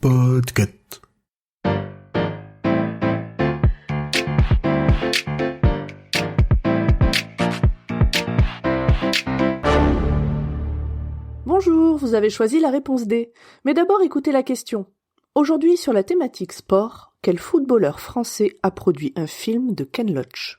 Podcast. Bonjour, vous avez choisi la réponse D. Mais d'abord écoutez la question. Aujourd'hui sur la thématique sport, quel footballeur français a produit un film de Ken Loach ?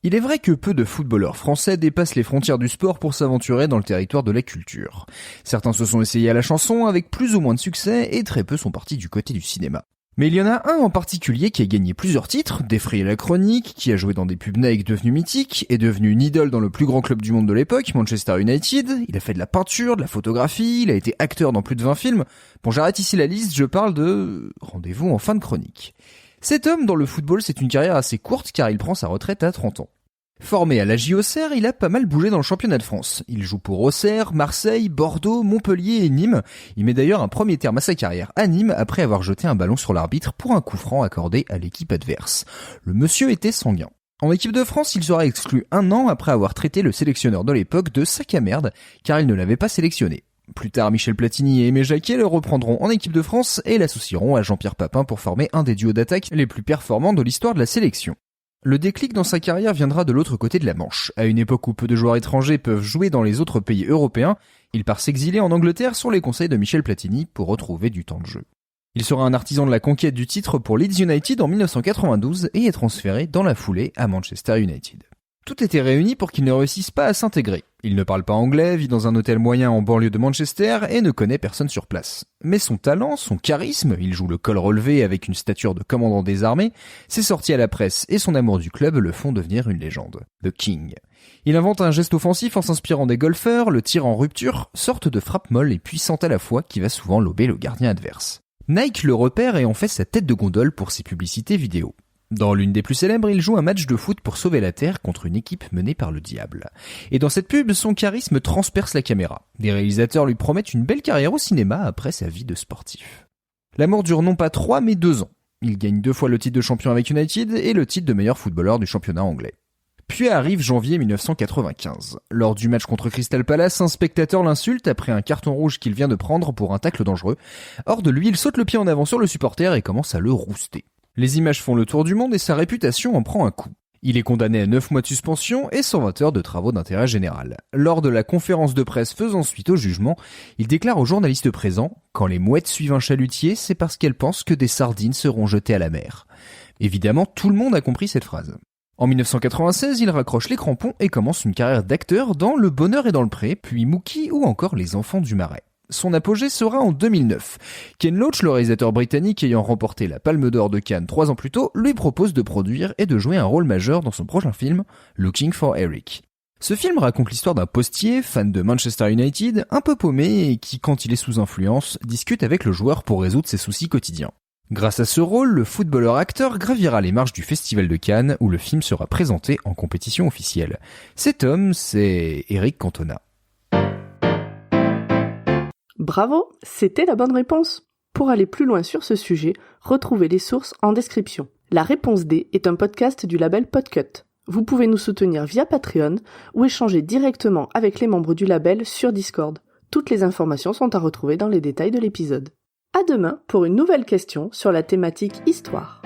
Il est vrai que peu de footballeurs français dépassent les frontières du sport pour s'aventurer dans le territoire de la culture. Certains se sont essayés à la chanson avec plus ou moins de succès et très peu sont partis du côté du cinéma. Mais il y en a un en particulier qui a gagné plusieurs titres, défrayé la chronique, qui a joué dans des pubs Nike devenus mythiques, est devenu une idole dans le plus grand club du monde de l'époque, Manchester United, il a fait de la peinture, de la photographie, il a été acteur dans plus de 20 films. Bon, j'arrête ici la liste, je parle de... Rendez-vous en fin de chronique. Cet homme dans le football, c'est une carrière assez courte car il prend sa retraite à 30 ans. Formé à l'AJ Auxerre, il a pas mal bougé dans le championnat de France. Il joue pour Auxerre, Marseille, Bordeaux, Montpellier et Nîmes. Il met d'ailleurs un premier terme à sa carrière à Nîmes après avoir jeté un ballon sur l'arbitre pour un coup franc accordé à l'équipe adverse. Le monsieur était sanguin. En équipe de France, il sera exclu 1 an après avoir traité le sélectionneur de l'époque de sac à merde car il ne l'avait pas sélectionné. Plus tard, Michel Platini et Aimé Jacquet le reprendront en équipe de France et l'associeront à Jean-Pierre Papin pour former un des duos d'attaque les plus performants de l'histoire de la sélection. Le déclic dans sa carrière viendra de l'autre côté de la Manche. À une époque où peu de joueurs étrangers peuvent jouer dans les autres pays européens, il part s'exiler en Angleterre sur les conseils de Michel Platini pour retrouver du temps de jeu. Il sera un artisan de la conquête du titre pour Leeds United en 1992 et est transféré dans la foulée à Manchester United. Tout était réuni pour qu'il ne réussisse pas à s'intégrer. Il ne parle pas anglais, vit dans un hôtel moyen en banlieue de Manchester et ne connaît personne sur place. Mais son talent, son charisme, il joue le col relevé avec une stature de commandant des armées, ses sorties à la presse et son amour du club le font devenir une légende. The King. Il invente un geste offensif en s'inspirant des golfeurs, le tir en rupture, sorte de frappe molle et puissante à la fois qui va souvent lober le gardien adverse. Nike le repère et en fait sa tête de gondole pour ses publicités vidéo. Dans l'une des plus célèbres, il joue un match de foot pour sauver la Terre contre une équipe menée par le diable. Et dans cette pub, son charisme transperce la caméra. Des réalisateurs lui promettent une belle carrière au cinéma après sa vie de sportif. L'amour dure non pas 3 mais 2 ans. Il gagne 2 fois le titre de champion avec United et le titre de meilleur footballeur du championnat anglais. Puis arrive janvier 1995. Lors du match contre Crystal Palace, un spectateur l'insulte après un carton rouge qu'il vient de prendre pour un tacle dangereux. Hors de lui, il saute le pied en avant sur le supporter et commence à le rouster. Les images font le tour du monde et sa réputation en prend un coup. Il est condamné à 9 mois de suspension et 120 heures de travaux d'intérêt général. Lors de la conférence de presse faisant suite au jugement, il déclare aux journalistes présents « Quand les mouettes suivent un chalutier, c'est parce qu'elles pensent que des sardines seront jetées à la mer ». Évidemment, tout le monde a compris cette phrase. En 1996, il raccroche les crampons et commence une carrière d'acteur dans Le Bonheur est dans le pré, puis Mookie ou encore Les Enfants du Marais. Son apogée sera en 2009. Ken Loach, le réalisateur britannique ayant remporté la Palme d'Or de Cannes 3 ans plus tôt, lui propose de produire et de jouer un rôle majeur dans son prochain film, Looking for Eric. Ce film raconte l'histoire d'un postier, fan de Manchester United, un peu paumé et qui, quand il est sous influence, discute avec le joueur pour résoudre ses soucis quotidiens. Grâce à ce rôle, le footballeur-acteur gravira les marches du Festival de Cannes où le film sera présenté en compétition officielle. Cet homme, c'est Eric Cantona. Bravo, c'était la bonne réponse. Pour aller plus loin sur ce sujet, retrouvez les sources en description. La réponse D est un podcast du label Podcut. Vous pouvez nous soutenir via Patreon ou échanger directement avec les membres du label sur Discord. Toutes les informations sont à retrouver dans les détails de l'épisode. À demain pour une nouvelle question sur la thématique Histoire.